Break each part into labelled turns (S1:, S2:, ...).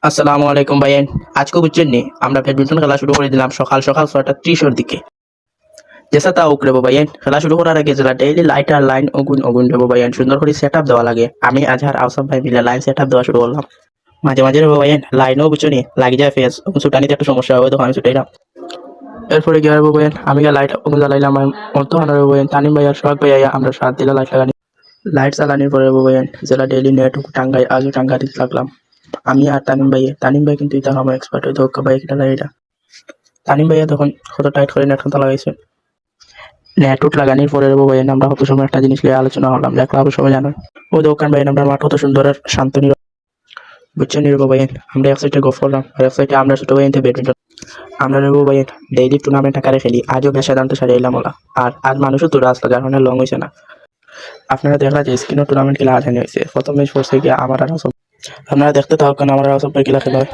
S1: আসসালামু আলাইকুম ভাইয়েন। আজকে বুঝছেন নি আমরা ব্যাডমিন্টন খেলা শুরু করে দিলাম সকাল সকাল 6:30 দিকে। জেসা তা উক রেবো ভাইয়েন, খেলা শুরু করার আগে যেটা ডেইলি লাইট আর লাইন অগুন অগুন রেবো ভাইয়েন, সুন্দর করে সেট আপ দেওয়া লাগে। আমি আজহার আউসাফ ভাই মিলে লাইন সেট আপ দেওয়া শুরু করলাম। মাঝে মাঝে রেবো ভাইয়েন লাইনও বুঝছো নি লাগি যায় ফেস, ছুটানিতে একটা সমস্যা হবে, তখন আমি ছুটাইলাম। এরপরে গিয়ে রেবো ভাইয়েন আমি গিয়ে লাইট ওগুন জ্বালাইলাম। অন্ত রেবো ভাইয়েন তানিম ভাই আর সোহাগ ভাই আইয়া আমরা সাত দিলে লাইট লাগানি। লাইট জ্বালানির পরে রেবো ভাইয়েন যেটা ডেইলি নেট টাঙ্গাই আজও টাঙ্গা দিতে লাগলাম। আমি আর তানিম ভাই কিন্তু এটা আমার এক্সপার্ট হইতো ভাই এটা লাইটা। তানিম ভাইয়া তখন কত টাইট করে নেটটা লাগাইছে। নেটউট লাগানোর পরে রেবো ভাই আমরা কত সময় একটা জিনিস নিয়ে আলোচনা করলাম, যা ক্লাবের সবাই জানো। ও দোকান ভাই আমরা মাঠ কত সুন্দর আর শান্ত নীরব, বুঝছেন নীরব ভাই। আমরা এক সাইডে গফ করলাম আর এক সাইডে আমরা ছোট ভাই ব্যাডমিন্টন। আমরা রেবো ভাই ডেইলি টুর্নামেন্ট আকারে খেলি, আজও বেশ সাধারণত সাজাইলাম ওলা। আর আজ মানুষও তো রাস্তা যার কারণে লং হয়েছে না। আপনারা দেখলা যে স্ক্রিনও টুর্নামেন্ট খেলা আসানি হয়েছে, প্রথম ম্যাচ পড়ছে গিয়ে আমার আর সব। আপনারা দেখতে থাকুন আমার আর সব খেলা খেলা হয়।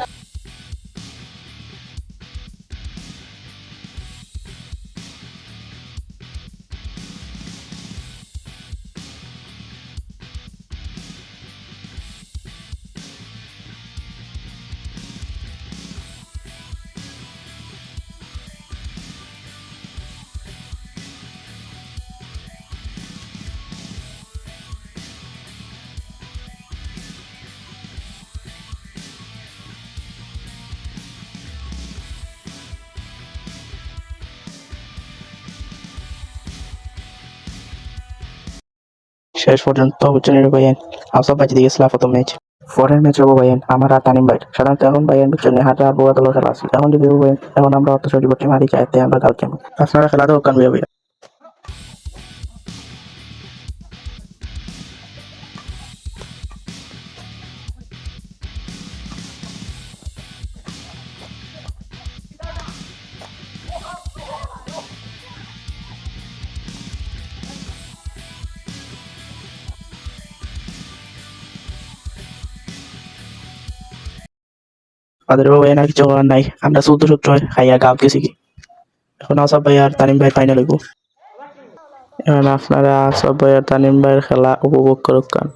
S1: শেষ পর্যন্ত বুঝছেন নীরব ভাই আউসাফ ভাই জিতে গেছিল প্রথম ম্যাচ। পরের ম্যাচ হবো ভাইয়েন আমার আর তানিম ভাই। সাধারণত এখন ভাইয়েন বুঝছেন হাতে আর বোয়া দলের খেলা আছে, এখন যদি ভাইয়েন এখন আমরা অর্থ সরিবর্তী মারি চাইতে আমরা কাল কেমন আপনারা খেলা তো কান ভাইয়া। আমাদের ভাইয়েন আর কিছু করার নাই, আমরা 14 সূত্র খাইয়া গাঁও গেছি কি। এখন আউসাফ ভাই আর তানিম ভাই ফাইনাল হইব। এখন আপনারা আউসাফ ভাই আর তানিম ভাইয়ের খেলা উপভোগ করুক কান।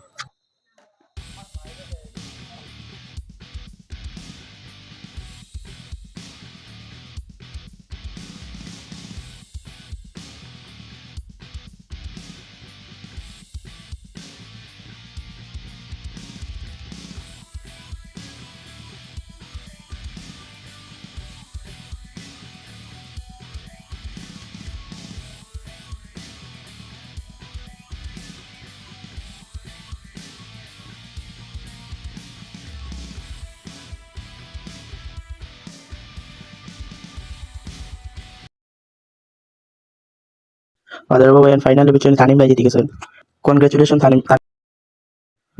S1: আমাদের ভাইয়েন ফাইনালে পিছনে তানিম ভাই জিতে গেছেন। কনগ্রাচুলেশন তানিম।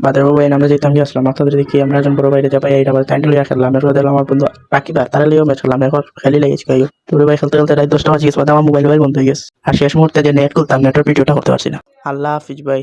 S1: বাদের ভাই আমরা যেতাম কি আসলাম আপনাদের দেখি আমরা একজন বড় বাইরে যাবাই এইটা বলে টাইম লিয়া খেললাম। এরপর দেখলাম আমার বন্ধু বাকিবার তারা লিয়েও ম্যাচ খেললাম, এরপর খেলি লেগেছি গাইও তোর ভাই খেলতে খেলতে রাত 10টা বাজে গেছে, আমার মোবাইল বন্ধ হয়ে গেছে। আর শেষ মুহূর্তে যে নেট খুলতাম নেটের ভিডিওটা করতে পারছি না। আল্লাহ হাফিজ ভাই।